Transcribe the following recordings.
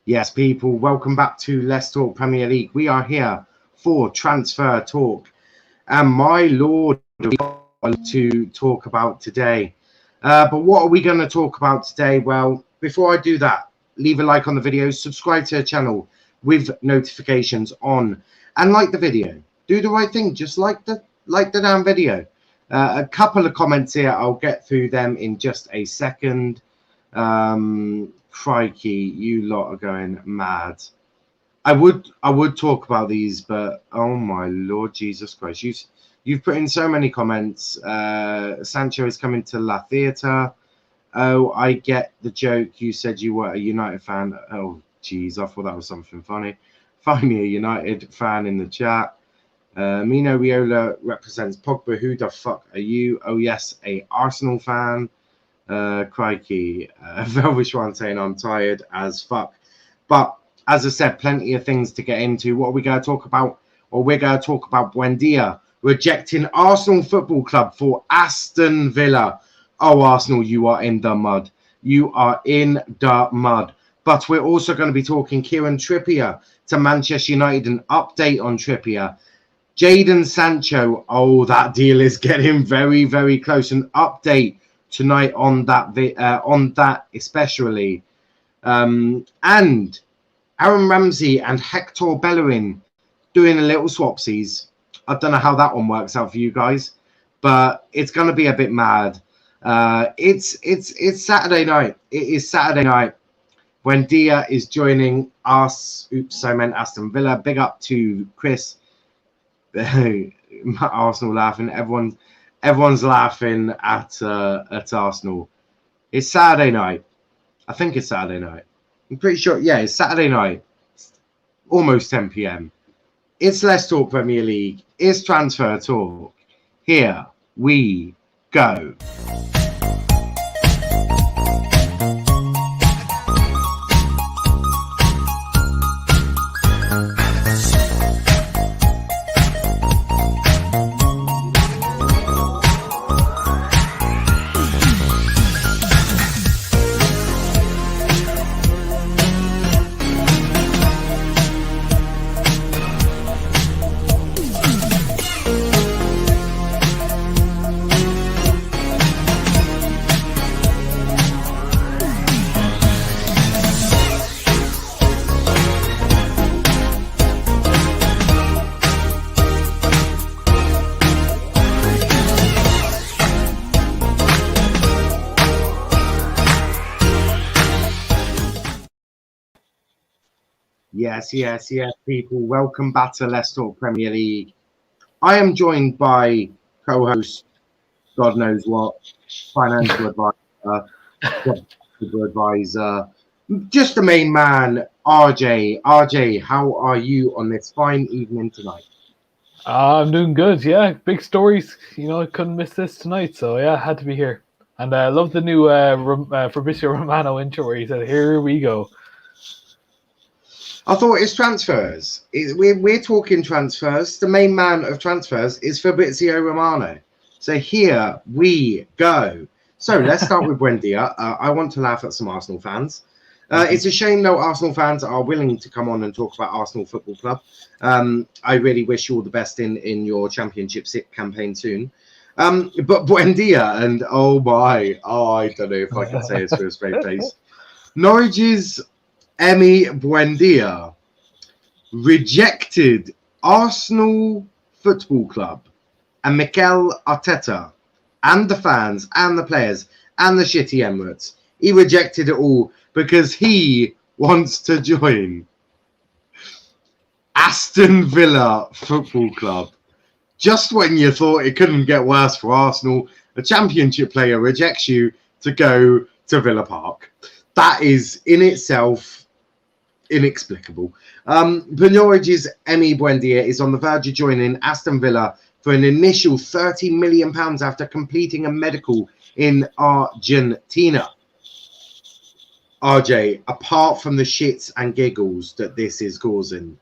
Yes, people, welcome back to Let's Talk Premier League. We are here for transfer talk. And my lord, we got to talk about today. But what are we going to talk about today? Well, before I do that, leave a like on the video, subscribe to the channel with notifications on, and like the video. Do the right thing, just like the damn video. A couple of comments here, I'll get through them in just a second. Crikey, you lot are going mad. I would talk about these, but oh my Lord Jesus Christ, you've put in so many comments. Sancho is coming to La Theatre. Oh, I get the joke. You said you were a United fan. Oh, geez, I thought that was something funny. Find me a United fan in the chat. Mino Riola represents Pogba. Who the fuck are you? Oh, yes, a Arsenal fan. Crikey. Velvishwan saying I'm tired as fuck. But as I said, plenty of things to get into. What are we going to talk about? Well, we're going to talk about Buendia rejecting Arsenal Football Club for Aston Villa. Oh, Arsenal, you are in the mud. You are in the mud. But we're also going to be talking Kieran Trippier to Manchester United, an update on Trippier. Jadon Sancho, oh, that deal is getting very, very close. An update tonight on that especially. And Aaron Ramsey and Hector Bellerin doing a little swapsies. I don't know how that one works out for you guys, but it's going to be a bit mad. It's Saturday night. It is Saturday night. Buendia is joining us. Oops, I meant Aston Villa. Big up to Chris. Arsenal laughing. Everyone's laughing at Arsenal. It's Saturday night. I think it's Saturday night. I'm pretty sure. Yeah, it's Saturday night. Almost 10 p.m. It's Let's Talk Premier League. It's transfer talk. Here we go. Yes, people. Welcome back to Let's Talk Premier League. I am joined by co-host, God knows what, financial advisor, just the main man, RJ. RJ, how are you on this fine evening tonight? I'm doing good, yeah. Big stories, I couldn't miss this tonight, so yeah, I had to be here. And I love the new Fabrizio Romano intro where he said, "Here we go." I thought it's transfers. We're talking transfers. The main man of transfers is Fabrizio Romano. So here we go. So let's start with Buendia. I want to laugh at some Arsenal fans. It's a shame no Arsenal fans are willing to come on and talk about Arsenal Football Club. I really wish you all the best in your championship campaign soon. But Buendia, and I don't know if I can say this with a straight face. Norwich's Emi Buendia rejected Arsenal Football Club and Mikel Arteta and the fans and the players and the shitty Emirates. He rejected it all because he wants to join Aston Villa Football Club. Just when you thought it couldn't get worse for Arsenal, a championship player rejects you to go to Villa Park. That is in itself inexplicable. Norwich's Emi Buendia is on the verge of joining Aston Villa for an initial £30 million after completing a medical in Argentina. RJ, apart from the shits and giggles that this is causing,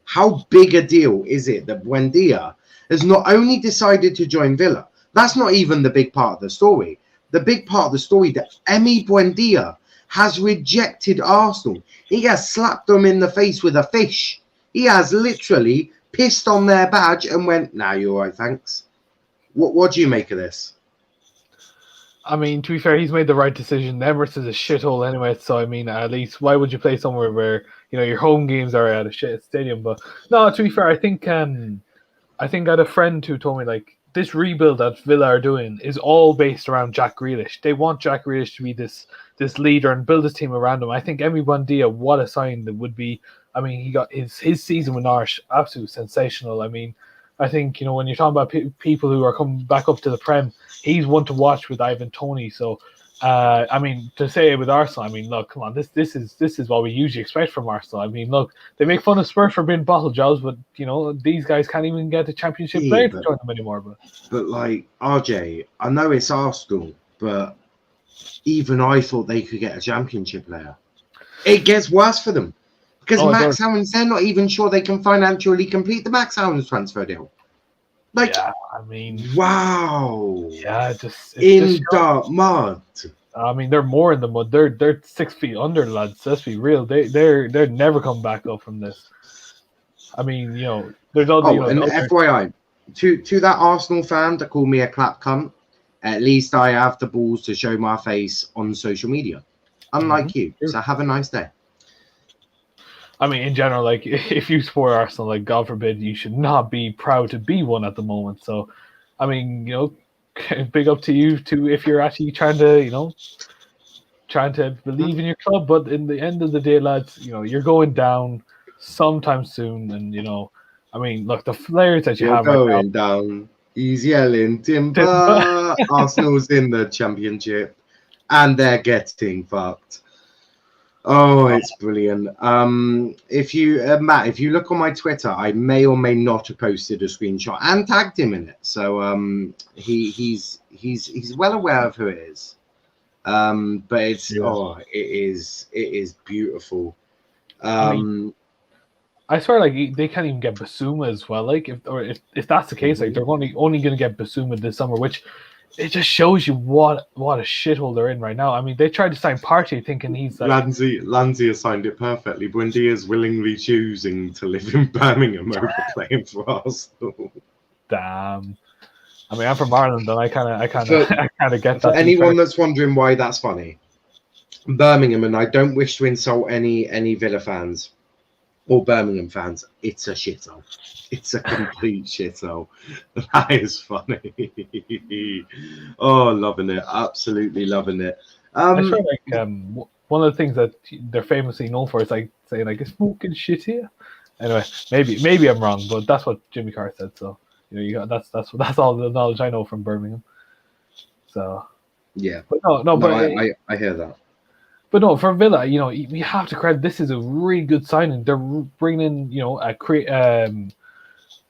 how big a deal is it that Buendia has not only decided to join Villa? That's not even the big part of the story. The big part of the story that Emi Buendia has rejected Arsenal. He has slapped them in the face with a fish. He has literally pissed on their badge and went, "Nah, you're all right, thanks." What do you make of this? I mean, to be fair, he's made the right decision. Emirates is a shithole anyway, so I mean, at least why would you play somewhere where your home games are at a shit stadium? But no, to be fair, I think I had a friend who told me like this rebuild that Villa are doing is all based around Jack Grealish. They want Jack Grealish to be this leader and build his team around him. I think Buendia, what a sign that would be. I mean, he got his season with Norwich absolutely sensational. I mean, I think when you're talking about people who are coming back up to the Prem, he's one to watch with Ivan Toney. So, I mean, to say it with Arsenal, I mean, look, come on, this is what we usually expect from Arsenal. I mean, look, they make fun of Spurs for being bottle jobs, but these guys can't even get the Championship player to join them anymore. But like RJ, I know it's Arsenal, but even I thought they could get a Championship player. It gets worse for them. Because Max Allen's, they're not even sure they can financially complete the Max Allen's transfer deal. Like, yeah, I mean, wow. Yeah, dark mud. I mean, they're more in the mud. They're 6 feet under, lads. Let's be real. They're never come back up from this. I mean, there's all the. And FYI, to that Arsenal fan that called me a clap cunt, at least I have the balls to show my face on social media. Unlike you. So have a nice day. I mean, in general, like, if you support Arsenal, like, God forbid, you should not be proud to be one at the moment. So, I mean, big up to you if you're actually trying to believe in your club. But in the end of the day, lads, you're going down sometime soon. And, I mean, look, the players that you have going down. He's yelling, Timber. Arsenal's in the Championship. And they're getting fucked. Oh, it's brilliant. If you Matt, if you look on my Twitter, I may or may not have posted a screenshot and tagged him in it. So he's well aware of who it is. But it's it is beautiful. I swear, like, they can't even get Basuma as well. Like, if that's the case, like, they're only going to get Basuma this summer, which it just shows you what a shithole they're in right now. I mean, they tried to sign Partey thinking he's like... Ramsey has signed it perfectly. Buendia is willingly choosing to live in Birmingham over playing for Arsenal. Damn. I mean, I'm from Ireland, and I kind of get that. For anyone that's wondering why that's funny, Birmingham, and I don't wish to insult any Villa fans or Birmingham fans, it's a shithole. It's a complete shithole. That is funny. Oh, loving it. Absolutely loving it. I feel like one of the things that they're famously known for is like saying like, "It's smoking shit here." Anyway, maybe I'm wrong, but that's what Jimmy Carr said. So that's all the knowledge I know from Birmingham. So yeah, but no, but I hear that. But no, for Villa, we have to credit. This is a really good signing. They're bringing in,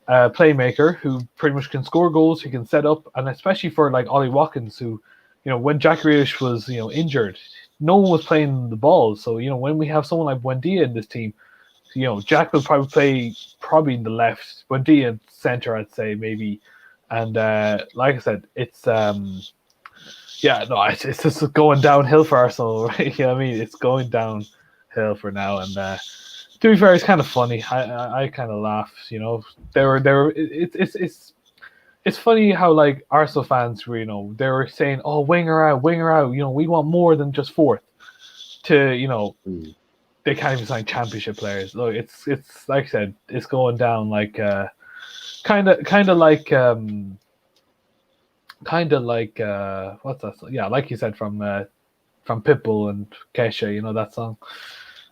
a playmaker who pretty much can score goals. He can set up, and especially for like Ollie Watkins, who, when Jack Grealish was, injured, no one was playing the ball. So when we have someone like Buendia in this team, Jack will probably play in the left, Buendia in center, I'd say maybe, and like I said, it's it's just going downhill for Arsenal, right? I mean, it's going downhill for now, and to be fair, it's kind of funny. I kind of laugh, It's funny how like Arsenal fans, they were saying, "Oh, winger out," we want more than just fourth. To they can't even sign Championship players. Look, it's like I said, it's going down like kind of like. What's that song? Yeah, like you said, from Pitbull and Kesha, that song.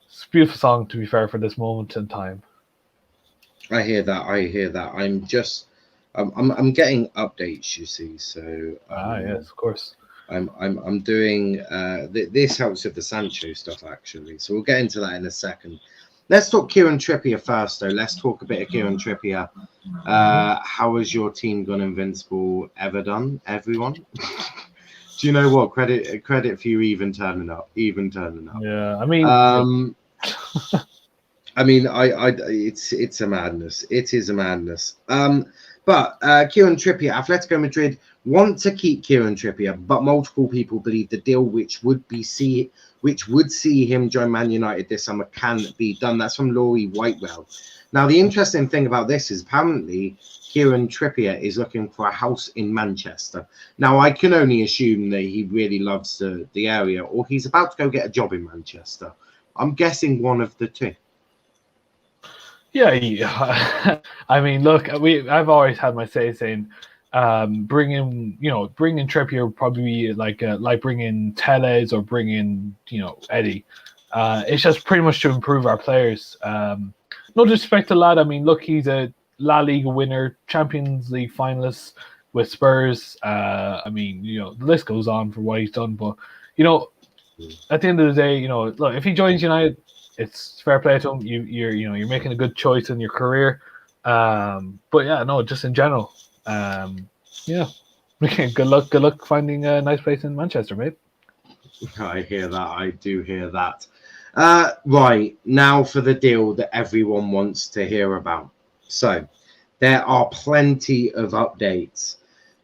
It's a beautiful song, to be fair, for this moment in time. I hear that. I'm getting updates, you see. So yes, of course. I'm doing this helps with the Sancho stuff actually. So we'll get into that in a second. Let's talk Kieran Trippier first, though. Let's talk a bit of Kieran Trippier. How has your team gone invincible ever done, everyone? Do you know what? Credit for you even turning up. Yeah, I mean, I mean, it's a madness. It is a madness. But Kieran Trippier, Atletico Madrid want to keep Kieran Trippier, but multiple people believe the deal which would see him join Man United this summer can be done. That's from Laurie Whitewell. Now, the interesting thing about this is apparently Kieran Trippier is looking for a house in Manchester. Now, I can only assume that he really loves the area, or he's about to go get a job in Manchester. I'm guessing one of the two. Yeah. I mean, look, I've always had my say saying, bringing Trippier would probably be like bringing Tellez or bringing Eddie. It's just pretty much to improve our players. No disrespect to lad. I mean, look, he's a La Liga winner, Champions League finalist with Spurs. I mean, the list goes on for what he's done. But at the end of the day, look, if he joins United, it's fair play to him. You're making a good choice in your career. But yeah, no, just in general, yeah. Good luck finding a nice place in Manchester, mate. I hear that. I do hear that. Right, now for the deal that everyone wants to hear about. So, there are plenty of updates.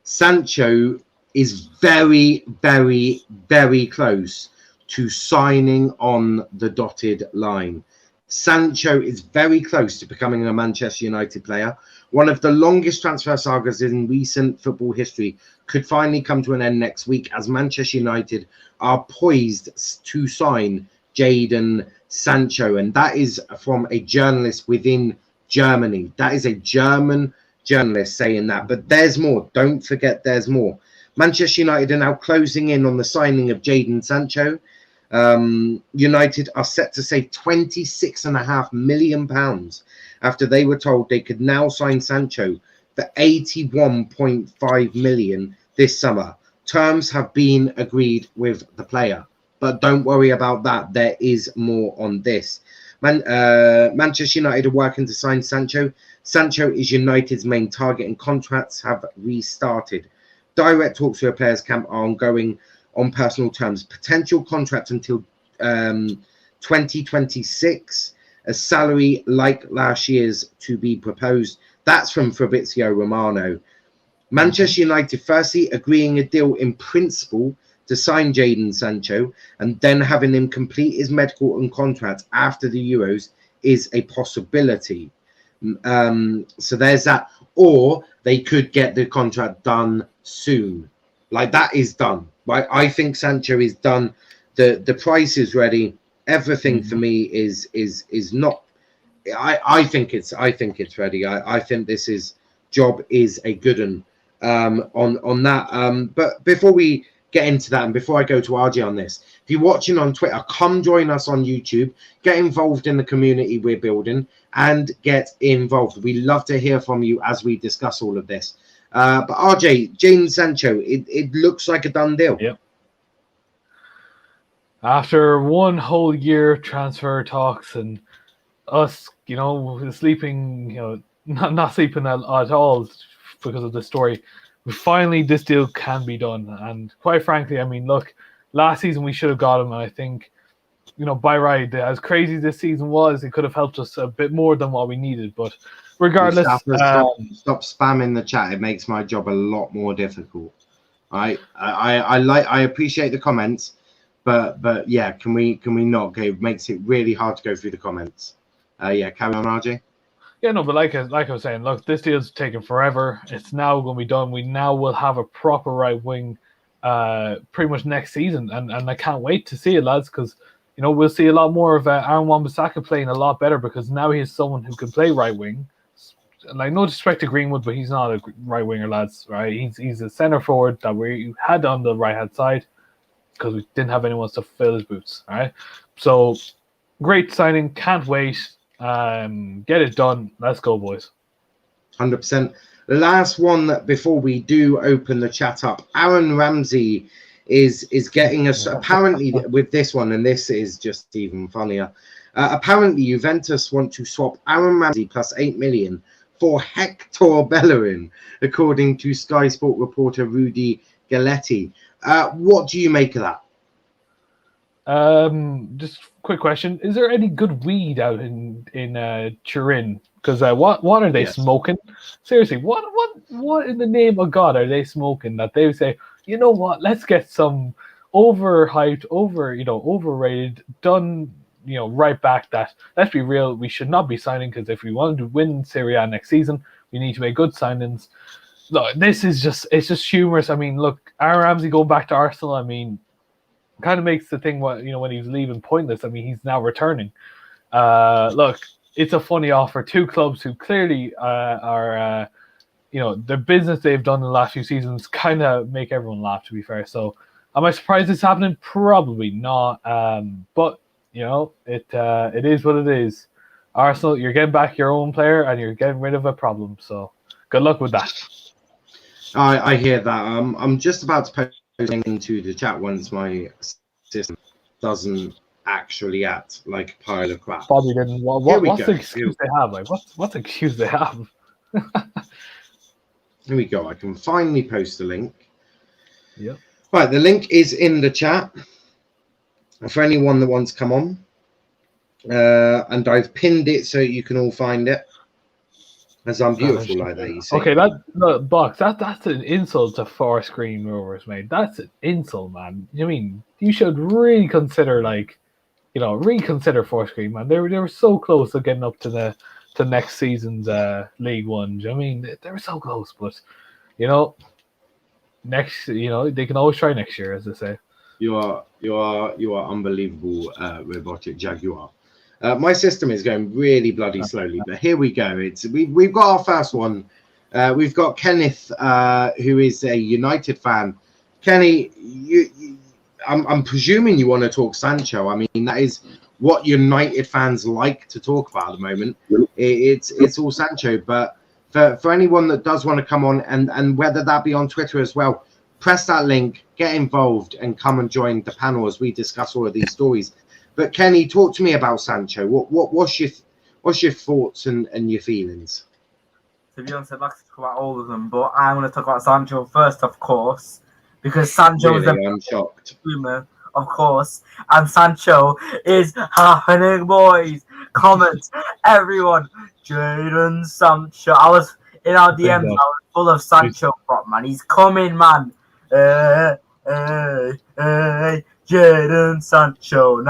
Sancho is very, very, very close to signing on the dotted line. Sancho is very close to becoming a Manchester United player. One of the longest transfer sagas in recent football history could finally come to an end next week as Manchester United are poised to sign Jadon Sancho. And that is from a journalist within Germany. That is a German journalist saying that. But there's more. Don't forget there's more. Manchester United are now closing in on the signing of Jadon Sancho. United are set to save £26.5 million after they were told they could now sign Sancho for £81.5 million this summer. Terms have been agreed with the player, but don't worry about that. There is more on this. Manchester United are working to sign Sancho. Sancho is United's main target and contracts have restarted. Direct talks with the players' camp are ongoing on personal terms. Potential contract until 2026. A salary like last year's to be proposed. That's from Fabrizio Romano. Manchester United firstly agreeing a deal in principle to sign Jadon Sancho and then having him complete his medical and contract after the Euros is a possibility. So there's that. Or they could get the contract done soon. Like that is done. Right? I think Sancho is done. The price is ready. Everything for me is not. I think it's ready. I think this job is a good one on that. But before we get into that and before I go to RJ on this, if you're watching on Twitter, come join us on YouTube. Get involved in the community we're building and get involved. We love to hear from you as we discuss all of this. But RJ, Jadon Sancho, it looks like a done deal. Yep. After one whole year of transfer talks and us, sleeping, not sleeping at all because of the story, finally this deal can be done. And quite frankly, I mean, look, last season we should have got him, and I think, by right, as crazy this season was, it could have helped us a bit more than what we needed. But regardless, stop spamming the chat. It makes my job a lot more difficult. I appreciate the comments, but yeah, can we not go? It makes it really hard to go through the comments. Yeah, carry on, RJ. Yeah, no, but like I was saying, look, this deal's taken forever. It's now going to be done. We now will have a proper right wing, pretty much next season, and I can't wait to see it, lads, because we'll see a lot more of Aaron Wan-Bissaka playing a lot better because now he is someone who can play right wing. Like, no disrespect to Greenwood, but he's not a right winger, lads. Right? He's a centre forward that we had on the right hand side because we didn't have anyone to fill his boots. All right, so great signing. Can't wait. Get it done. Let's go, boys. 100%. The last one before we do open the chat up. Aaron Ramsey is getting us apparently with this one, and this is just even funnier. Apparently, Juventus want to swap Aaron Ramsey plus 8 million for Hector Bellerin, according to Sky Sport reporter Rudy Galletti. What do you make of that? Just quick question: is there any good weed out in Turin? Because what are they Yes. smoking? Seriously, what in the name of God are they smoking that they would say, you know what? Let's get some overhyped, overrated, done. Right back that. Let's be real. We should not be signing because if we want to win Serie A next season, we need to make good signings. Look, it's just humorous. I mean, look, Aaron Ramsey going back to Arsenal. I mean, kind of makes the thing when he was leaving pointless. I mean, he's now returning. Look, it's a funny offer. Two clubs who clearly are, the business they've done in the last few seasons kind of make everyone laugh. To be fair, so am I surprised it's happening? Probably not. But it is what it is. Arsenal, you're getting back your own player and you're getting rid of a problem. So good luck with that. I hear that. I'm just about to post into the chat once my system doesn't actually act like a pile of crap. Probably didn't. What's the excuse they have? Like, what's the excuse they have? Here we go. I can finally post a link. Yep. Right, the link is in the chat for anyone that wants to come on. And I've pinned it so you can all find it. As I'm beautiful like that, you see. Okay, that's an insult to Forest Green Rovers, mate. That's an insult, man. I mean, you should really consider, reconsider Forest Green, man. They were so close to getting up to next season's League One. I mean, they were so close, but they can always try next year, as they say. You are unbelievable, robotic Jaguar. My system is going really bloody slowly, but here we go. We've got our first one. We've got Kenneth, who is a United fan. Kenny, I'm presuming you want to talk Sancho. I mean, that is what United fans like to talk about at the moment. It's all Sancho. But for anyone that does want to come on, and whether that be on Twitter as well, press that link, get involved, and come and join the panel as we discuss all of these stories. But Kenny, talk to me about Sancho. What's your thoughts and your feelings? To be honest, I'd like to talk about all of them, but I want to talk about Sancho first, of course, because Sancho is I'm shocked. Boomer, of course, and Sancho is happening, boys. Comment, everyone. Jadon Sancho. I was in our DMs. I was full of Sancho prop, man. He's coming, man. Jadon Sancho,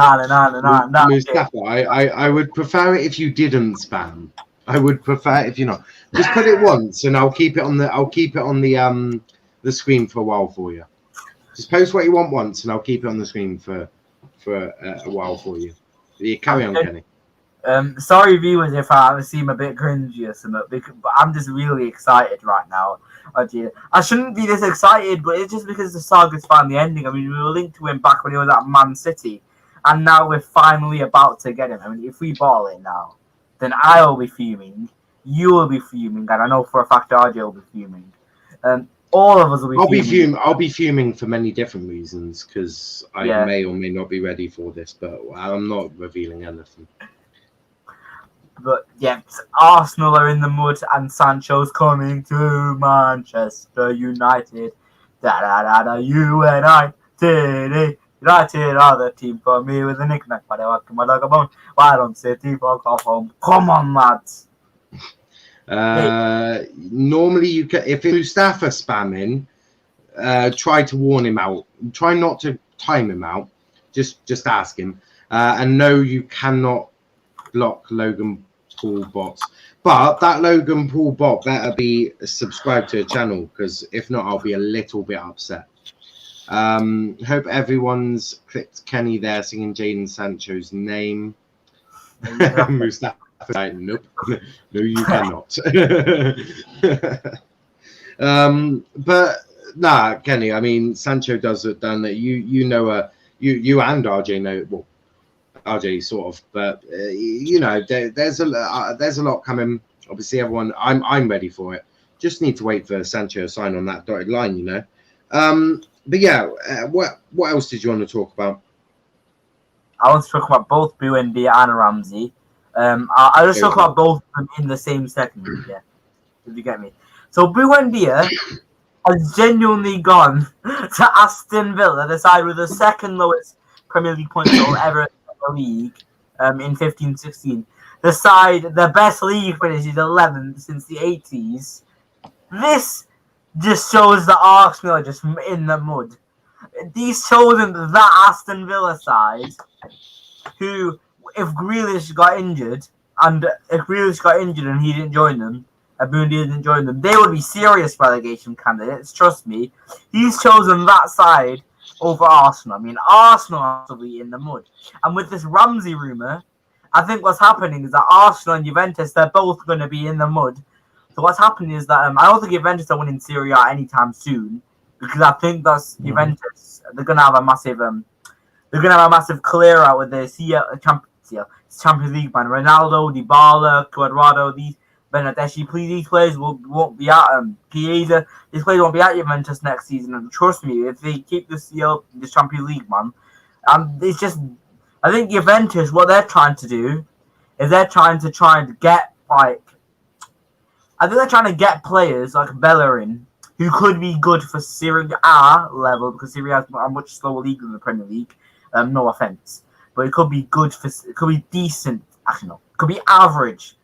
Mustafa, I would prefer it if you didn't spam. I would prefer if you not. Just put it once, and I'll keep it on the screen for a while for you. Just post what you want once, and I'll keep it on the screen for a while for you. You carry on, Kenny. Sorry, viewers, if I seem a bit cringy or something, but I'm just really excited right now. I shouldn't be this excited, but it's just because the saga's finally ending. I mean, we were linked to him back when he was at Man City, and now we're finally about to get him. I mean, if we ball it now, then I'll be fuming, you will be fuming, and I know for a fact RJ will be fuming. All of us will be fuming. I'll be fuming for many different reasons, because I may or may not be ready for this, but I'm not revealing anything. But yeah, Arsenal are in the mud and Sancho's coming to Manchester United. United. United are the team for me with a knick-knack. Why don't City fuck off home? Come on, lads. Normally, you can, if Mustafa spamming, try to warn him out. Try not to time him out. Just ask him. And no, you cannot block Logan Paul bots, but that Logan Paul bot better be subscribed to the channel, because if not, I'll be a little bit upset. Hope everyone's clicked Kenny there singing Jadon Sancho's name. Mustafa, nope, no, you cannot. But nah, Kenny. I mean, Sancho does it. Done that. You and RJ know. Well, RJ sort of, but there's a lot coming. Obviously, everyone, I'm ready for it. Just need to wait for Sancho to sign on that dotted line, But yeah, what else did you want to talk about? I want to talk about both Buendia and Ramsey. I'll just talk about both of them in the same second. Yeah, if you get me. So Buendia has genuinely gone to Aston Villa, the side with the second lowest Premier League points total ever in the league in 15-16. The best league finish is 11th since the 80s. This just shows that Arsenal are just in the mud. These show them that Aston Villa side, who, if Grealish got injured and he didn't join them, Buendia didn't join them, they would be serious relegation candidates. Trust me. He's chosen that side over Arsenal. I mean, Arsenal are absolutely in the mud. And with this Ramsey rumour, I think what's happening is that Arsenal and Juventus, they're both going to be in the mud. So what's happening is that I don't think Juventus are winning Serie A anytime soon, because I think that's Juventus. They're going to have a massive clear out with the Champions League man. Ronaldo, Dybala, Cuadrado, these Benedetti, these players won't be at Chiesa. These players won't be at Juventus next season. And trust me, if they keep this Champions League man, it's just. I think Juventus, what they're trying to do is they're trying to get players like Bellerin, who could be good for Serie A level, because Serie A is a much slower league than the Premier League. No offense, but it could be good it could be decent. Actually, no, it could be average.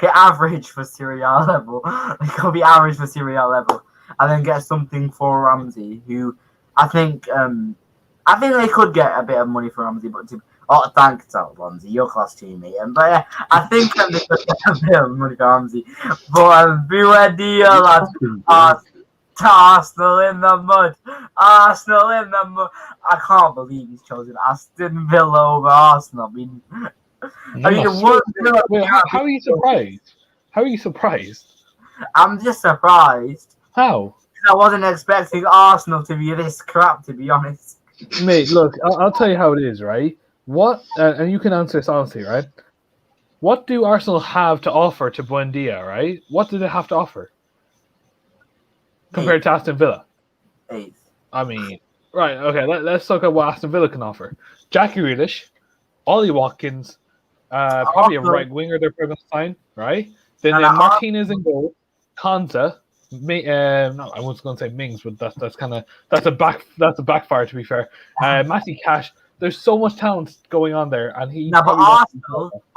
Average for Serie A level. It could be average for Serie A level, and then get something for Ramsey, who I think they could get a bit of money for Ramsey, but thanks, Ramsey, your class teammate. But yeah, I think they could get a bit of money for Ramsey. But Buendia, lads, Arsenal in the mud. Arsenal in the mud. I can't believe he's chosen Aston Villa over Arsenal. How are you surprised? How are you surprised? I'm just surprised. How? I wasn't expecting Arsenal to be this crap, to be honest. Mate, look, I'll tell you how it is, right? What, and you can answer this honestly, right? What do Arsenal have to offer to Buendia, right? What do they have to offer compared to Aston Villa? 8th. I mean, right, okay, let's look at what Aston Villa can offer. Jackie Grealish, Ollie Watkins, probably a right winger they're going to sign, right? Then Martinez in goal, Konza. I was going to say Mings, but that's a backfire, to be fair. Matty Cash. There's so much talent going on there, and he. But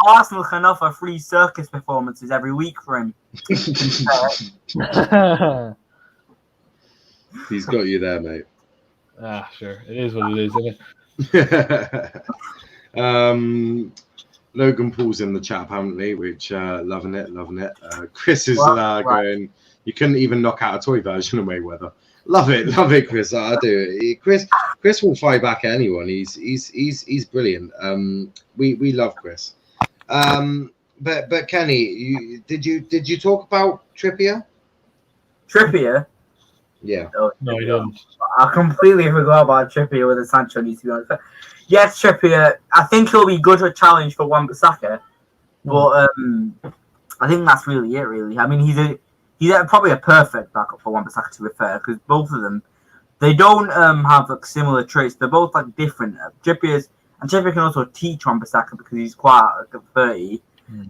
Arsenal can offer free circus performances every week for him. He's got you there, mate. Sure. It is what it is, isn't it? Logan Paul's in the chat apparently, which loving it. Chris is going. You couldn't even knock out a toy version of Mayweather. Love it, Chris. I do. Chris will fight back at anyone. He's brilliant. We love Chris. But Kenny, did you talk about Trippier? Trippier? Yeah. No, he didn't. I completely forgot about Trippier with the Sancho, to be honest. Yes, Trippier. I think he'll be good for a challenge for Wan-Bissaka, but I think that's really it. Really, I mean, he's probably a perfect backup for Wan-Bissaka, to be fair, because both of them, they don't have similar traits. They're both different. Trippier can also teach Wan-Bissaka because he's quite 30.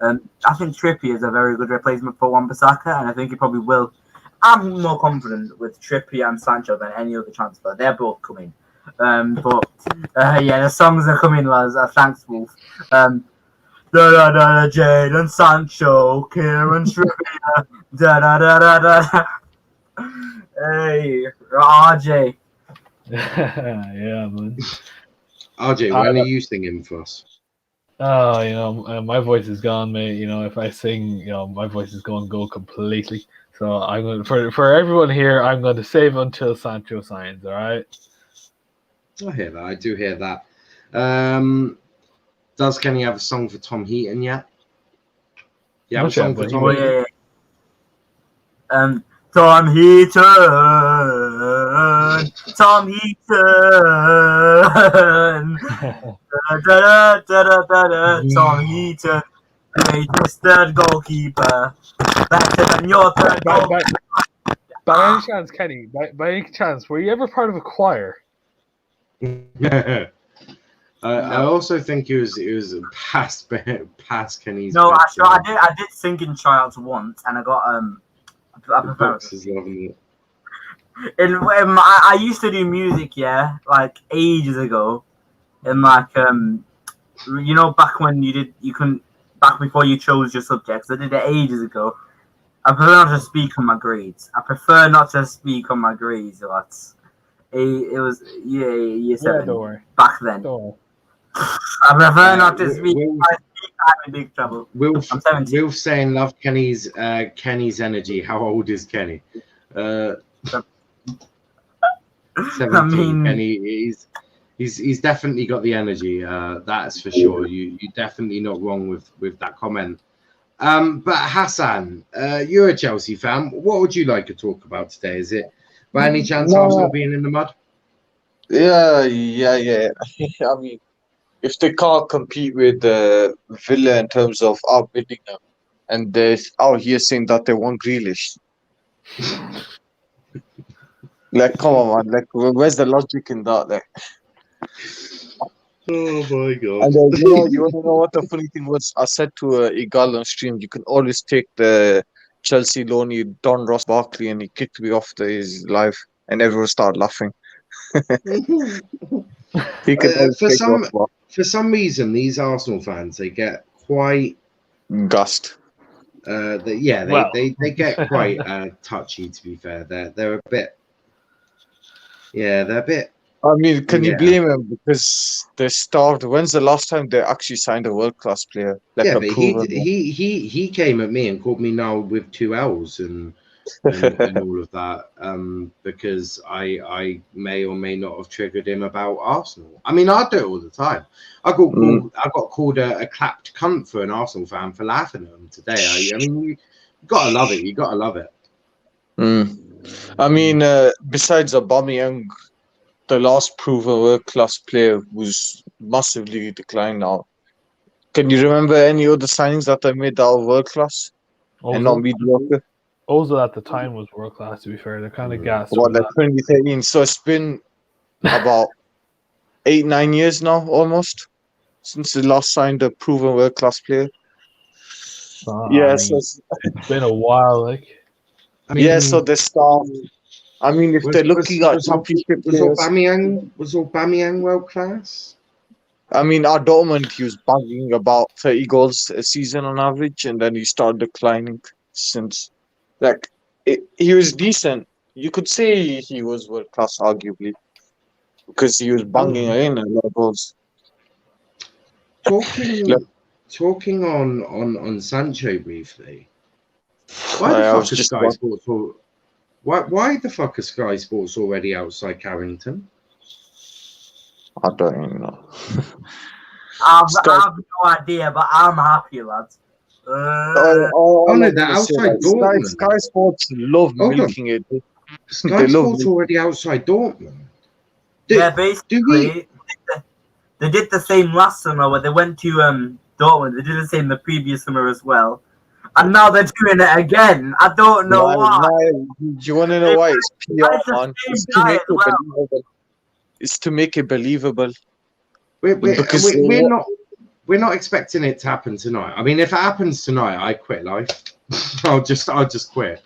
I think Trippier is a very good replacement for Wan-Bissaka, and I think he probably will. I'm more confident with Trippier and Sancho than any other transfer. They're both coming. The songs are coming, lads. Thanks, Wolf. Jade and Sancho, Kieran Trippier. Hey, RJ. Yeah, man. RJ, when are you singing for us? Oh, my voice is gone, mate. If I sing, my voice is going to go completely. So I'm going for everyone here, I'm going to save until Sancho signs. All right. I hear that. I do hear that. Does Kenny have a song for Tom Heaton yet? You have a song for Tom Heaton? Yeah. Tom Heaton. Tom Heaton. Latest third goalkeeper. Better than your third goalkeeper. By any chance, Kenny, by any chance, were you ever part of a choir? I also think it was past Kenny's. No, actually, I did sing in tryouts once, and I got I Box is loving it. I used to do music, like ages ago, in like back when you couldn't back before you chose your subjects. I did it ages ago. I prefer not to speak on my grades. Lads. It was year 7 don't worry. back then. Don't worry. I prefer not to speak. I'm in big trouble. I'm 17. Wilf saying love Kenny's energy. How old is Kenny? 17. I mean, Kenny, he's definitely got the energy. That's for sure. You're definitely not wrong with that comment. But Hassan, you're a Chelsea fan. What would you like to talk about today? Is it by any chance Arsenal being in the mud? Yeah. I mean, if they can't compete with Villa in terms of outbidding them, and they're out here saying that they want Grealish. Like, come on, man. Like, where's the logic in that? Like, oh my god! And you want to know what the funny thing was? I said to Igal on stream, you can always take the Chelsea loanee Don Ross Barkley, and he kicked me off his live, and everyone started laughing. He could for some reason, these Arsenal fans, they get quite gassed. They get quite touchy. To be fair, they're a bit. Yeah, they're a bit. I mean, can you blame them because they're starved? When's the last time they actually signed a world-class player? Like but he came at me and called me now with 2 L's and all of that because I may or may not have triggered him about Arsenal. I mean, I do it all the time. I got called a clapped cunt for an Arsenal fan for laughing at him today. I mean, you gotta love it. You gotta love it. I mean, besides Aubameyang, the last proven world-class player who's massively declined now. Can you remember any other signings that they made that are world-class and not mediocre? Ozil at the time was world-class, to be fair. They're kind of gassed. Like 2013. So it's been about 8-9 years now, almost, since they last signed a proven world-class player. It's been a while, like. I mean, so they're starved. I mean, if they're looking at championship players... Was Aubameyang world-class? I mean, at Dortmund, he was bagging about 30 goals a season on average, and then he started declining since... Like, he was decent. You could say he was world-class, arguably, because he was banging in a lot of goals. Talking on Sancho briefly, why the fuck is Sky Sports already outside Carrington? I don't even know. I have no idea, but I'm happy, lads. They're outside Dortmund. Sky Sports love milking it. Sky Sports already outside Dortmund. Basically, they did the same last summer where they went to Dortmund. They did the same the previous summer as well. And now they're doing it again. I don't know why. Do you want to know why? It's PR, man. It's to make it believable. We're not expecting it to happen tonight. I mean, if it happens tonight, I quit life. I'll just quit.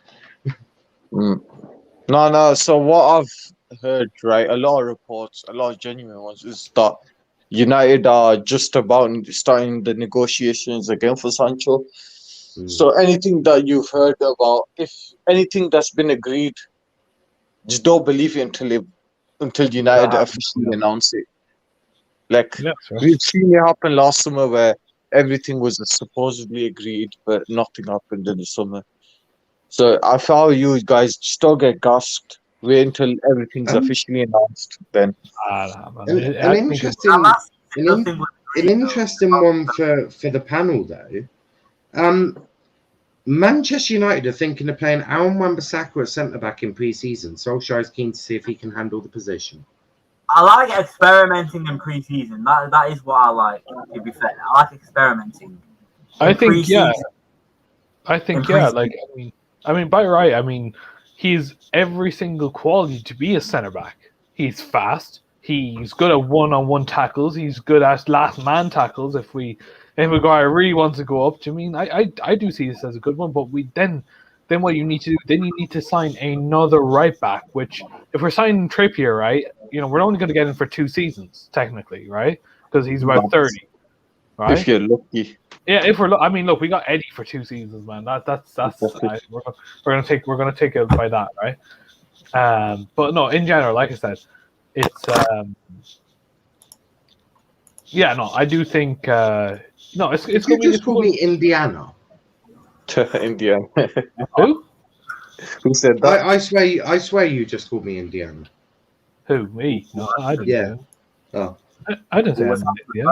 No. So what I've heard, right, a lot of reports, a lot of genuine ones, is that United are just about starting the negotiations again for Sancho. So anything that you've heard about, if anything that's been agreed, just don't believe it until United officially announce it. Like, we've seen it happen last summer where everything was supposedly agreed, but nothing happened in the summer. So if I were you guys, just don't get gassed. Wait until everything's officially announced. Then an interesting one for the panel though. Manchester United are thinking of playing Aaron Wan-Bissaka at centre back in pre-season. Solskjaer is keen to see if he can handle the position. I like experimenting in pre-season. That is what I like. To be fair, I like experimenting. I think Like I mean, by right, I mean he's every single quality to be a centre back. He's fast. He's good at one-on-one tackles. He's good at last man tackles. If Maguire really wants to go up, I mean, I do see this as a good one. But then what you need to do, then you need to sign another right back. Which, if we're signing Trippier, right, we're only going to get him for 2 seasons technically, right? Because he's about 30, right? If you're lucky. Yeah, if we're, I mean, look, we got Eddie for 2 seasons, man. That's we're gonna take it by that, right? But no, in general, like I said, it's yeah, no, I do think no, it's You gonna be. just call me Indiana. Indiana. Who? Who said that? I swear you just called me Indiana. Who? Me? No, I didn't. Yeah. Say Oh. I didn't say Who was anything.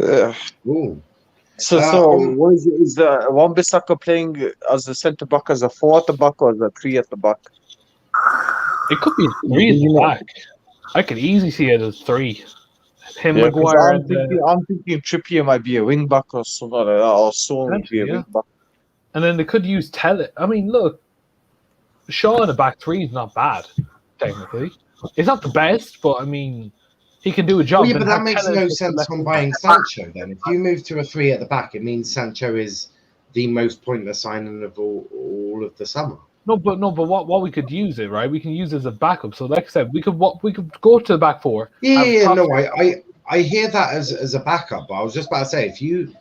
Yeah. Ooh. So what is it? Is Wan-Bissaka playing as a centre back, as a 4 at the back, or as a 3 at the back? It could be 3 at the back. I could easily see it as 3. Him, Yeah, 'cause Maguire, I'm thinking Trippier might be a wing back or something like that, or Son would be a wing back. and then they could use I mean, look, Shaw in the back 3 is not bad, technically. It's not the best, but I mean, he can do a job. Well, yeah, but that have makes Telle no just sense left on the buying back. Sancho then. If you move to a 3 at the back, it means Sancho is the most pointless signing of all of the summer. No, but what we could use it, right? We can use it as a backup. So, like I said, we could go to the back 4. Yeah, no, I hear that as a backup, but I was just about to say, if you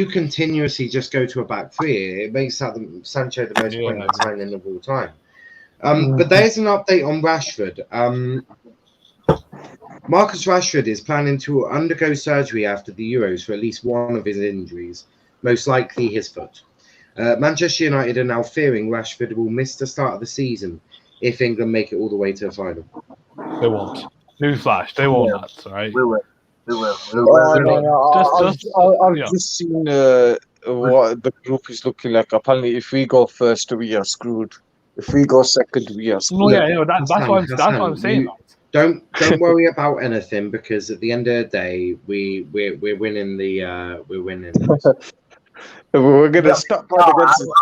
continuously just go to a back 3, it makes Sancho the most pointless signing of all time. But there's an update on Rashford. Marcus Rashford is planning to undergo surgery after the Euros for at least one of his injuries, most likely his foot. Manchester United are now fearing Rashford will miss the start of the season if England make it all the way to the final. They won't. Newsflash, they won't, lads, right? We will. I've just seen what the group is looking like. Apparently, if we go first, we are screwed. If we go second, we are screwed. No, yeah, that's what I'm saying. Don't worry about anything, because at the end of the day, we're winning the we're winning. We're gonna start against the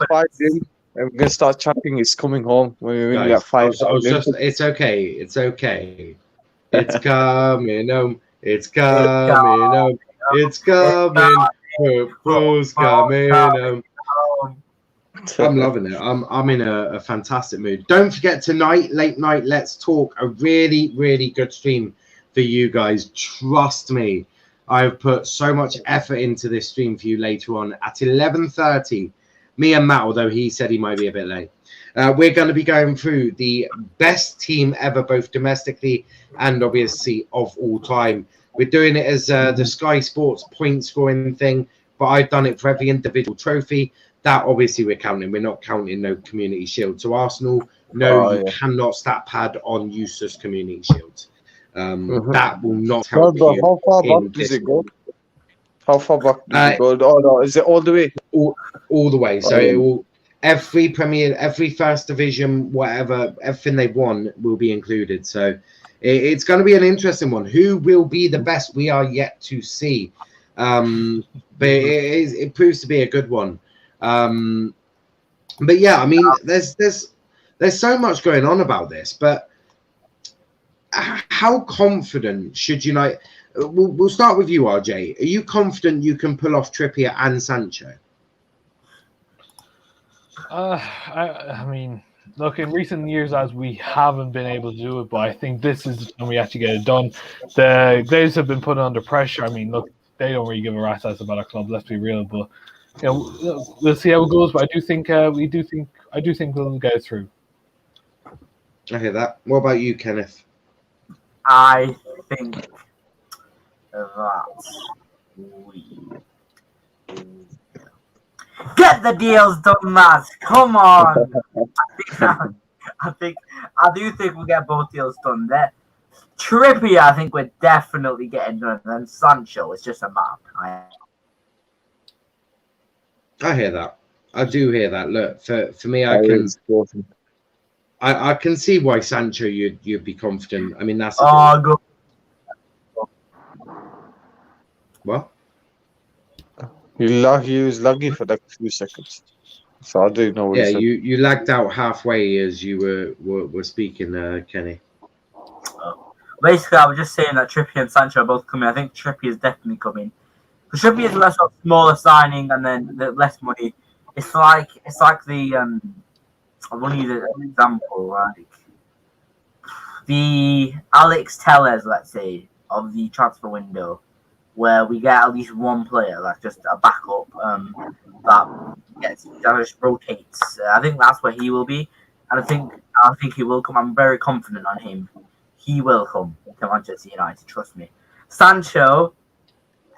5 and we're gonna start chatting. It's coming home when we win at 5. It's okay. It's okay. It's coming home. It's coming home. It's coming. Purple's coming home. I'm loving it. I'm in a fantastic mood. Don't forget tonight, late night, let's talk. A really, really good stream for you guys. Trust me, I've put so much effort into this stream for you later on at 11:30. Me and Matt, although he said he might be a bit late. We're going to be going through the best team ever, both domestically and obviously of all time. We're doing it as the Sky Sports point scoring thing, but I've done it for every individual trophy. That obviously we're counting. We're not counting no community shield. So Arsenal, you cannot stat pad on useless community shields. That will not help you. How far back does it go? How far back does it go? Oh no, is it all the way? All the way. So it will. Every Premier, every First Division, whatever, everything they won will be included. So it's going to be an interesting one. Who will be the best? We are yet to see. But it proves to be a good one. But yeah, I mean, there's so much going on about this. But how confident should United? We'll start with you, RJ. Are you confident you can pull off Trippier and Sancho? I mean, look, in recent years, as we haven't been able to do it, but I think this is the time we actually get it done. The Glazers have been put under pressure. I mean, look, they don't really give a rat's ass about our club. Let's be real, but we'll see how it goes. But I do think we'll get it through. I hear that. What about you, Kenneth? I think that we get the deals done, Matt. Come on. I do think we'll get both deals done there. Trippier, I think we're definitely getting done. And Sancho is just a map. I hear that. I do hear that. Look, for me, I can see why Sancho you'd be confident. I mean, that's go. What? He was laggy for like a few seconds, so I didn't know what he said. you lagged out halfway as you were speaking, Kenny. Basically, I was just saying that Trippier and Sancho are both coming. I think Trippier is definitely coming. But Trippier is a smaller signing, and then the less money. It's like the I want to use an example, like the Alex Tellers, let's say, of the transfer window, where we get at least one player, like just a backup, that just rotates. I think that's where he will be, and I think he will come. I'm very confident on him. He will come to Manchester United. Trust me. Sancho,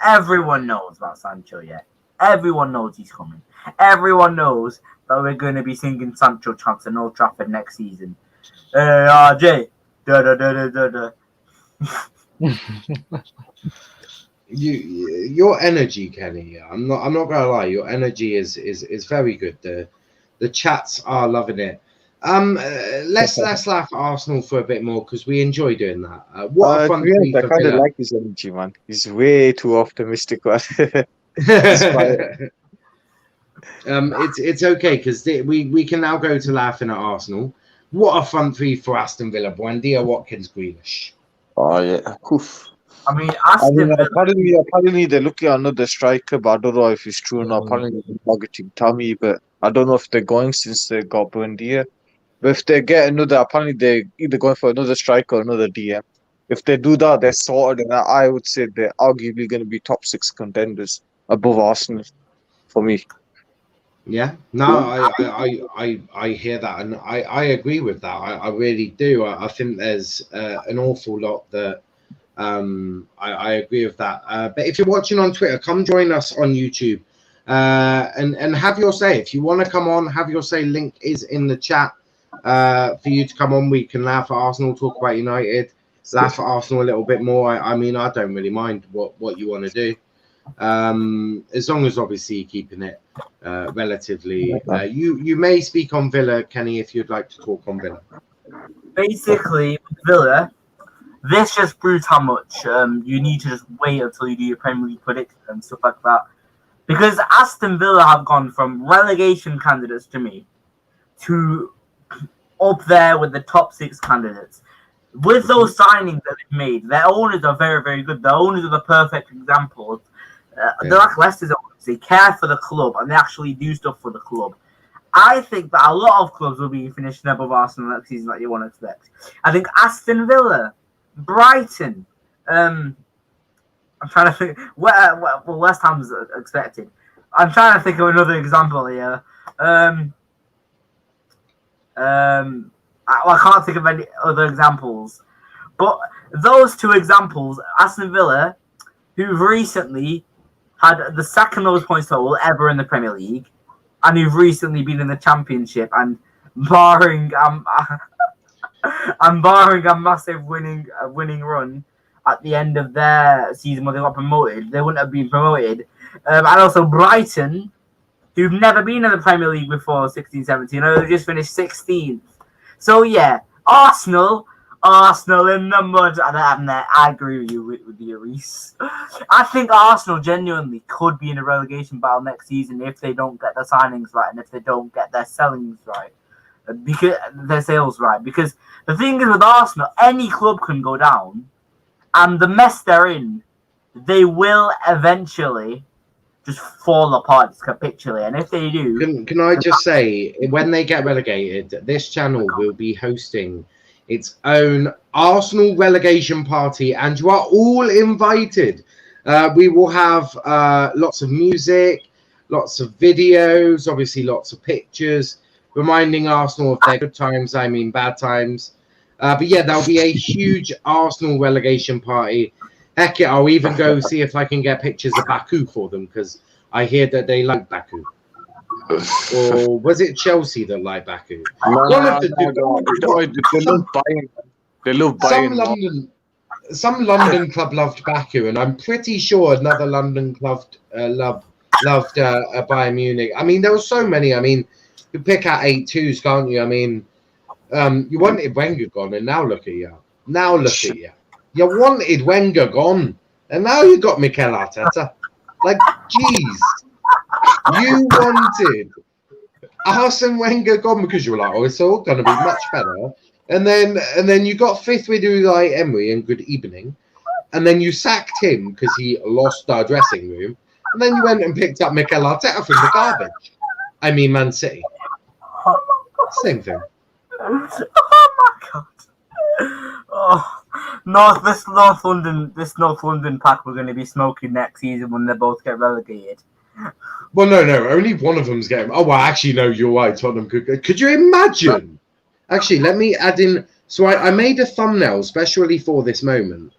everyone knows about Sancho. Yeah, everyone knows he's coming. Everyone knows that we're going to be singing Sancho chants in Old Trafford next season. Hey, RJ, da da da da da da. Your energy, Kenny. I'm not gonna lie. Your energy is very good. The chats are loving it. Let's laugh at Arsenal for a bit more because we enjoy doing that. What a fun I for kind of Villa. like his energy, man. He's way too optimistic. It's okay because we can now go to laughing at Arsenal. What a front three for Aston Villa: Buendia, Watkins, Grealish. Oh yeah. Oof. I mean, Aston Villa. Apparently they're looking at another striker, but I don't know if it's true or not. Apparently they're targeting Tommy, but I don't know if they're going since they got Buendia. But if they get another, apparently they're either going for another striker or another DM. If they do that, they're sorted, and I would say they're arguably going to be top 6 contenders above Arsenal for me. Yeah, no, I hear that, and I agree with that. I really do. I think there's an awful lot that I agree with that. But if you're watching on Twitter, come join us on YouTube and have your say. If you want to come on, have your say. Link is in the chat for you to come on. We can laugh at Arsenal, talk about United, laugh at Arsenal a little bit more. I mean, I don't really mind what you want to do. As long as obviously keeping it relatively. You may speak on Villa, Kenny, if you'd like to talk on Villa. Basically, Villa, this just proves how much you need to just wait until you do your Premier League prediction and stuff like that. Because Aston Villa have gone from relegation candidates to me to up there with the top 6 candidates. With those signings that they've made, their owners are very, very good. Their owners are the perfect example. They're like Leicester's owners. They care for the club and they actually do stuff for the club. I think that a lot of clubs will be finishing above Arsenal next season like you want to expect. I think Aston Villa, Brighton, I'm trying to think. Well, West Ham's expected. I'm trying to think of another example here. I can't think of any other examples. But those 2 examples, Aston Villa, who've recently had the second lowest points total ever in the Premier League, and who've recently been in the Championship, and barring a massive winning run at the end of their season when they got promoted, they wouldn't have been promoted. And also Brighton, who've never been in the Premier League before 16-17, they just finished 16th. So yeah, Arsenal in the mud. I agree with you, with you, Reese. I think Arsenal genuinely could be in a relegation battle next season if they don't get their signings right and if they don't get their sellings right, because their sales right. Because the thing is with Arsenal, any club can go down, and the mess they're in, they will eventually just fall apart, just capitulate. And if they do, can I just say, when they get relegated, this channel will be hosting its own Arsenal relegation party, and you are all invited. We will have lots of music, lots of videos, obviously lots of pictures, reminding Arsenal of their good times, I mean bad times. But yeah, there'll be a huge Arsenal relegation party. Heck yeah, I'll even go see if I can get pictures of Baku for them, because I hear that they like Baku. Or was it Chelsea that like Baku? They love buying. Some London club loved Baku, and I'm pretty sure another London club loved Bayern Munich. I mean, there were so many. I mean, you pick out 8-2s, can't you? I mean, you wanted Wenger gone, and now look at you. You wanted Wenger gone, and now you got Mikel Arteta. Like, jeez. You wanted Arsene Wenger gone because you were like, oh, it's all going to be much better. And then you got fifth with Unai Emery and good evening. And then you sacked him because he lost our dressing room. And then you went and picked up Mikel Arteta from the garbage. I mean, Man City. Same thing. Oh my god. Oh, this North London pack we're going to be smoking next season when they both get relegated. Well, no, only one of them's getting. Oh, well, actually, no, you're right. Tottenham could you imagine? Actually, let me add in. So I made a thumbnail specially for this moment,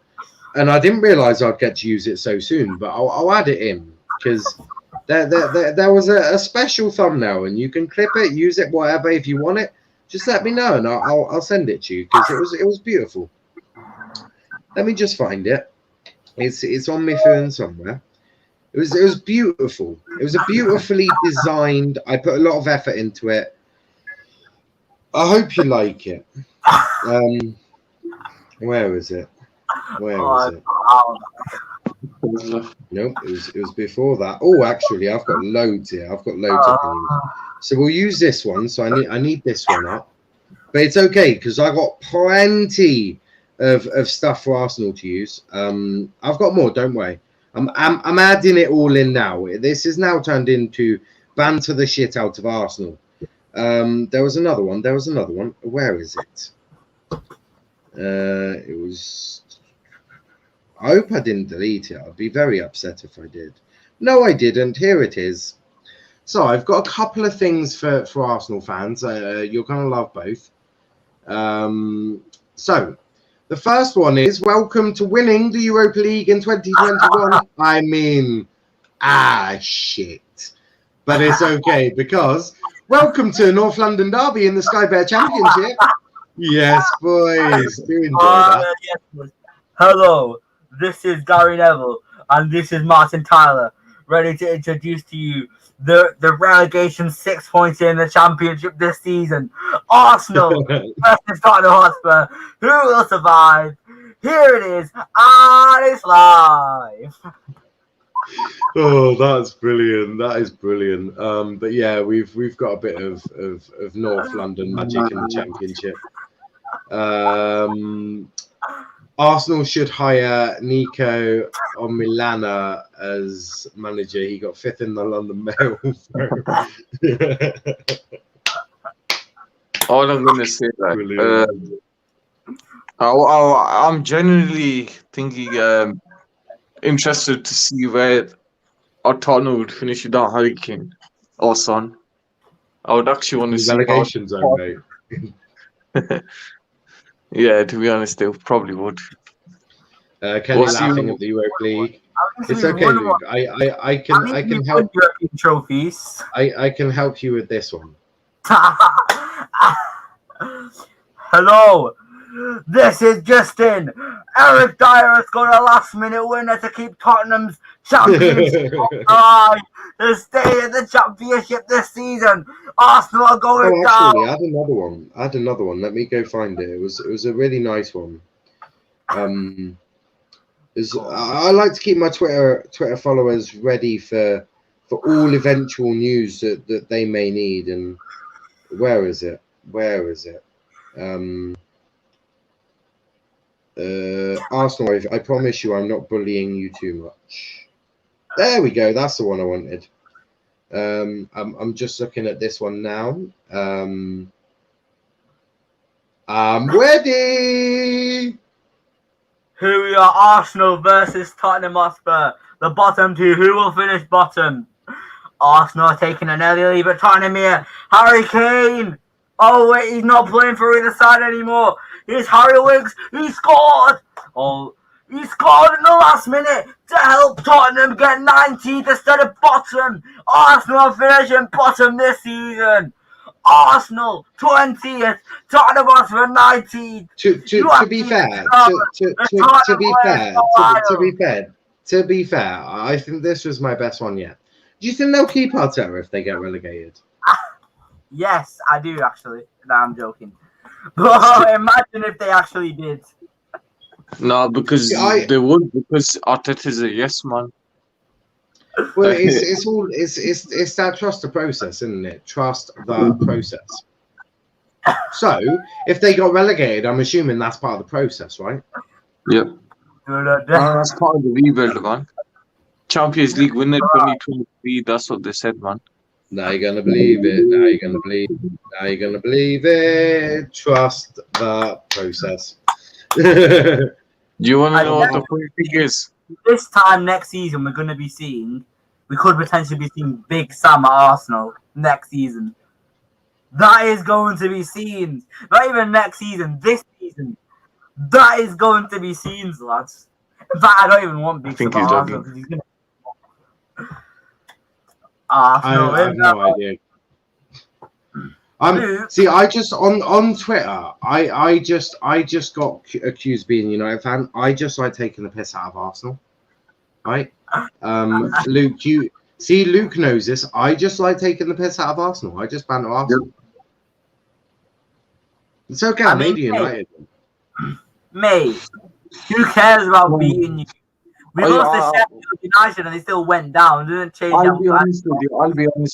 and I didn't realise I'd get to use it so soon. But I'll add it in because there was a special thumbnail, and you can clip it, use it, whatever. If you want it, just let me know, and I'll send it to you because it was beautiful. Let me just find it. It's on my phone somewhere. It was beautiful. It was a beautifully designed. I put a lot of effort into it. I hope you like it. Where is it? Where is it? Nope, it was before that. Oh, actually, I've got loads here. I've got loads of things. So we'll use this one. So I need this one up. But it's okay because I got plenty of stuff for Arsenal to use. I've got more. Don't worry. I'm adding it all in now. This is now turned into banter the shit out of Arsenal. There was another one. Where is it? It was. I hope I didn't delete it. I'd be very upset if I did. No, I didn't. Here it is. So I've got a couple of things for Arsenal fans. You're gonna love both. So. The first one is welcome to winning the Europa League in 2021. I mean, shit. But it's okay because welcome to North London Derby in the Sky Bear Championship. Yes, boys. Do enjoy that. Yes. Hello, this is Gary Neville and this is Martin Tyler, ready to introduce to you the relegation 6 points in the championship this season. Arsenal versus Tottenham Hotspur. Who will survive? Here it is, and it's live. Oh, that's brilliant. That is brilliant. But yeah, we've got a bit of North London magic in the championship. Arsenal should hire Nico Milana as manager. He got 5th in the London Mail. All I'm going to say that I'm genuinely thinking, interested to see where Tottenham would finish without Harry Kane or Son. I would actually want to see relegation zone, mate. Yeah, to be honest, they probably would. Kenny laughing at the Europa League. It's okay, Luke. I can help. Trophies. I can help you with this one. Hello, this is Justin. Eric Dyer has got a last-minute winner to keep Tottenham's championship alive. To stay in the championship this season. Arsenal are going down. Add another one. Let me go find it. It was a really nice one. I like to keep my Twitter followers ready for all eventual news that they may need. And where is it? Arsenal. I promise you, I'm not bullying you too much. There we go. That's the one I wanted. I'm just looking at this one now. I'm ready. Here we are, Arsenal versus Tottenham Hotspur. The bottom two. Who will finish bottom? Arsenal are taking an early lead, but Tottenham here. Harry Kane. Oh wait, he's not playing for either side anymore. Here's Harry Winks. He scored. Oh, he scored in the last minute to help Tottenham get 19th instead of bottom. Arsenal are finishing bottom this season. Arsenal 20th, Tottenham Hotspur 19th. To be fair, I think this was my best one yet. Do you think they'll keep Arteta if they get relegated? Yes, I do actually. No, I'm joking. But imagine if they actually did. No, because they would. Because Arteta's a yes man. Well, it's that trust the process, isn't it? Trust the process. So, if they got relegated, I'm assuming that's part of the process, right? Yep. That's part of the rebuild, man. Champions League winner 2023. That's what they said, man. Now you're gonna believe it. Now you're gonna believe. Now you're gonna believe it. Trust the process. You want to And know what then- the funny thing is? This time next season, we could potentially be seeing Big Sam at Arsenal next season. That is going to be scenes. Not even next season, this season. That is going to be scenes, lads. In fact, I don't even want Big Sam think at he's Arsenal ugly. because he's going to. I Arsenal, have no idea. See, I just on Twitter, I just got accused of being a United fan. I just like taking the piss out of Arsenal, right? Luke, Luke knows this. I just like taking the piss out of Arsenal. I just banter Arsenal. It's okay. I made United. Mate, who cares about beating you? We lost to Sheffield United and they still went down. It didn't change. I'll be honest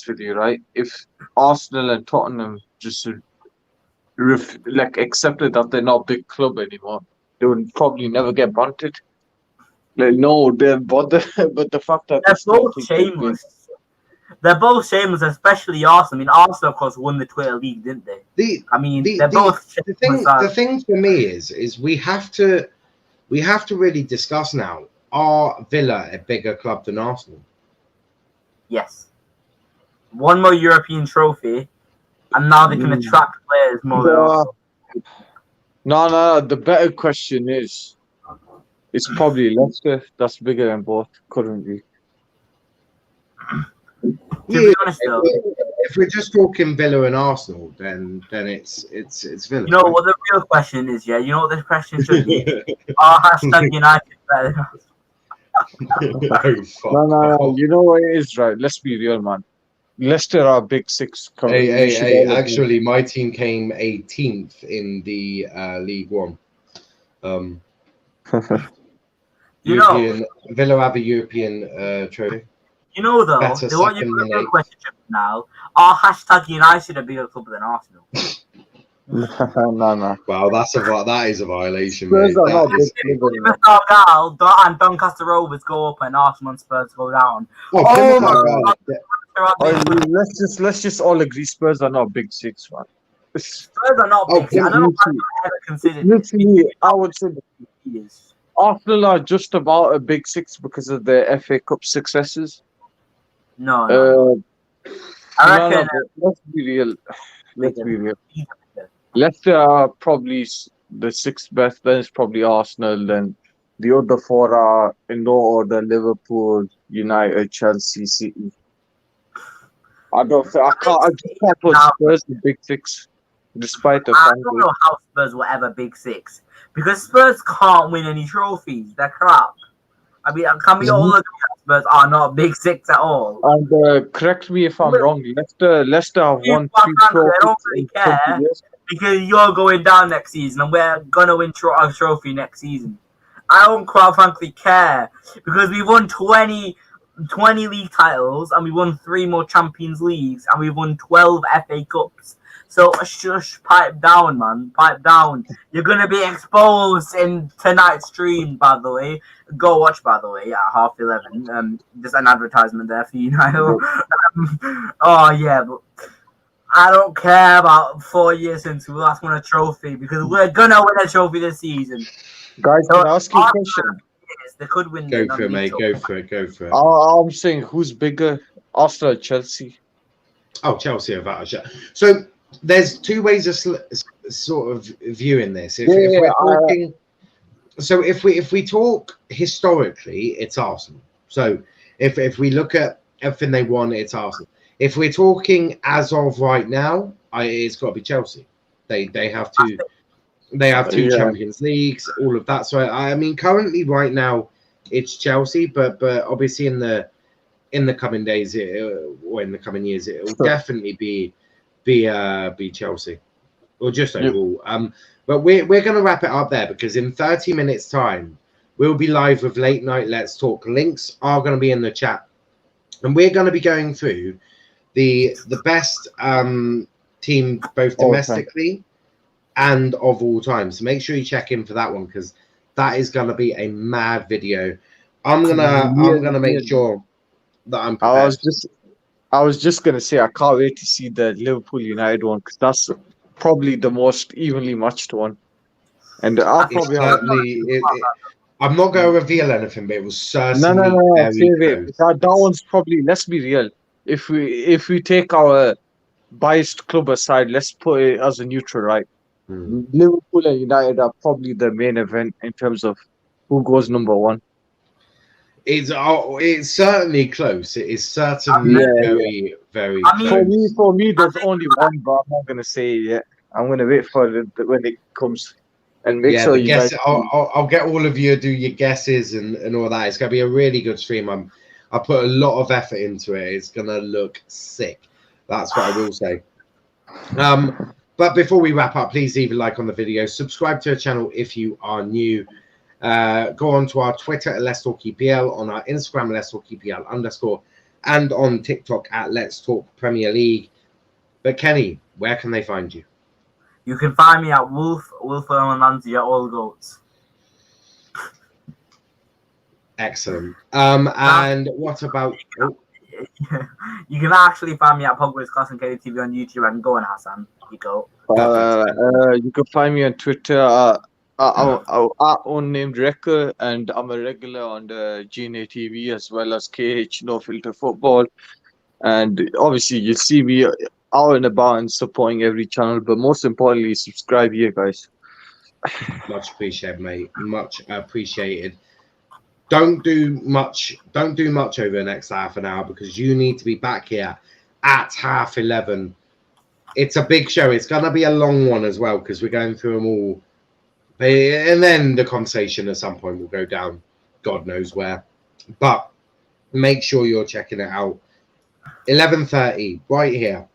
with you, right? If Arsenal and Tottenham just accepted that they're not a big club anymore, they would probably never get bunted. Like, no, but the fact that they're both shameless. They're both shameless, especially Arsenal. I mean, Arsenal, of course, won the Twitter League, didn't they? They're both shameless. The thing for me is we have to really discuss now. Are Villa a bigger club than Arsenal? Yes. One more European trophy, and now they can attract players more than Arsenal. No. The better question is, it's probably Leicester that's bigger than both currently. To be honest, though, if we're just talking Villa and Arsenal, then it's Villa. you know what the real question is? Yeah, you know what this question should be? Are hashtag United better than Arsenal? No. You know what it is, right? Let's be real, man. Leicester are big six. Hey, actually, my team came 18th in the League One. Villa have a European trophy. You know, though, they want you to put a real question now. Are hashtag United a bigger club than Arsenal? No. Well, that is a violation. Spurs are not big club. And Doncaster Rovers go up and Arsenal and Spurs go down. Oh my God! Let's just all agree Spurs are not big six, man. Spurs are not big six. I don't know if I've ever considered. Literally, I would say Arsenal are just about a big six because of their FA Cup successes. No. I reckon. Let's be real. Leicester are probably the sixth best. Then it's probably Arsenal. Then the other four are in no order: Liverpool, United, Chelsea, City. I just can't put Spurs the big six, despite the fact. I don't know how Spurs were ever big six because Spurs can't win any trophies. They're crap. I mean, can we all agree that Spurs are not big six at all? And correct me if I'm wrong. Leicester have won 3 trophies. I don't really care because you're going down next season and we're gonna win a trophy next season. I don't quite frankly care because we won 20 league titles and we won 3 more Champions Leagues and we won 12 FA Cups. So shush, pipe down, man, pipe down. You're gonna be exposed in tonight's stream, by the way. Go watch, by the way, at 11:30. Just an advertisement there for you now. Oh yeah, but I don't care about 4 years since we last won a trophy because we're gonna win a trophy this season. Guys, can I ask you a question? They could win. Go for it, mate. Go for it. I'm saying, who's bigger, Arsenal or Chelsea? Oh, Chelsea are better. So there's 2 ways of sort of viewing this. If we're talking, if we talk historically, it's Arsenal. So if we look at everything they won, it's Arsenal. If we're talking as of right now, it's got to be Chelsea. They have two. They have 2 Champions Leagues, all of that. So I mean, currently, right now, it's Chelsea. But obviously, in the coming days or in the coming years, it will definitely be Chelsea, or just overall. But we're going to wrap it up there because in 30 minutes' time, we'll be live with Late Night Let's Talk. Links are going to be in the chat, and we're going to be going through the best team both domestically and of all time. So make sure you check in for that one because that is going to be a mad video. I'm gonna make sure that I'm prepared. I was just gonna say I can't wait to see the Liverpool United one because that's probably the most evenly matched one. And I'll It's probably have certainly. I'm not going to reveal anything, but it was certainly no. very Save it. close. That one's probably. Let's be real. If we take our biased club aside, let's put it as a neutral, right? Liverpool and United are probably the main event in terms of who goes number one. It's certainly close. It is certainly Yeah. very I mean, close. For me, there's only one, but I'm not gonna say it yet. I'm gonna wait for it when it comes, and make sure the you guess. guys. I'll get all of you to do your guesses and all that. It's gonna be a really good stream. I put a lot of effort into it. It's gonna look sick. That's what I will say. But before we wrap up, please leave a like on the video. Subscribe to the channel if you are new. Go on to our Twitter at Let's Talk EPL, on our Instagram Let's Talk EPL _, and on TikTok at Let's Talk Premier League. But Kenny, where can they find you? You can find me at Wolf and Ramsey at all goats. Excellent. And what about? Oh, You can actually find me at Pogba's Class and KTV on YouTube and go on Hassan. You go. You can find me on Twitter at unnamed record, and I'm a regular on the GNA TV as well as KH No Filter Football. And obviously, you see me out and about and supporting every channel, but most importantly, subscribe here, guys. much appreciated, mate. Much appreciated. Don't do much over the next half an hour because you need to be back here at 11:30. It's a big show. It's gonna be a long one as well because we're going through them all. And then the conversation at some point will go down God knows where. But make sure you're checking it out. 11:30 right here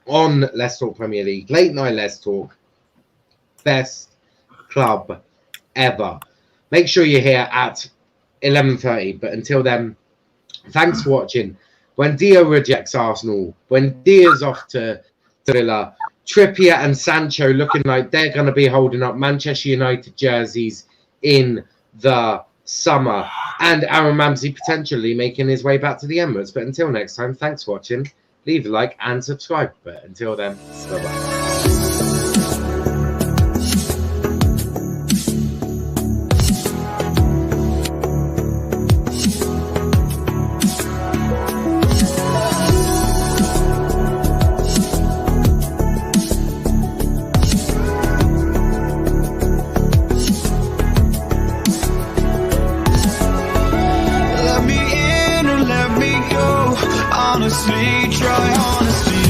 on Let's Talk Premier League. Late night Let's Talk. Best club ever. Make sure you're here at 11:30. But until then, thanks for watching. Buendia rejects Arsenal. Buendia's off to Villa. Trippier and Sancho looking like they're going to be holding up Manchester United jerseys in the summer. And Aaron Ramsey potentially making his way back to the Emirates. But until next time, thanks for watching. Leave a like and subscribe. But until then, bye-bye.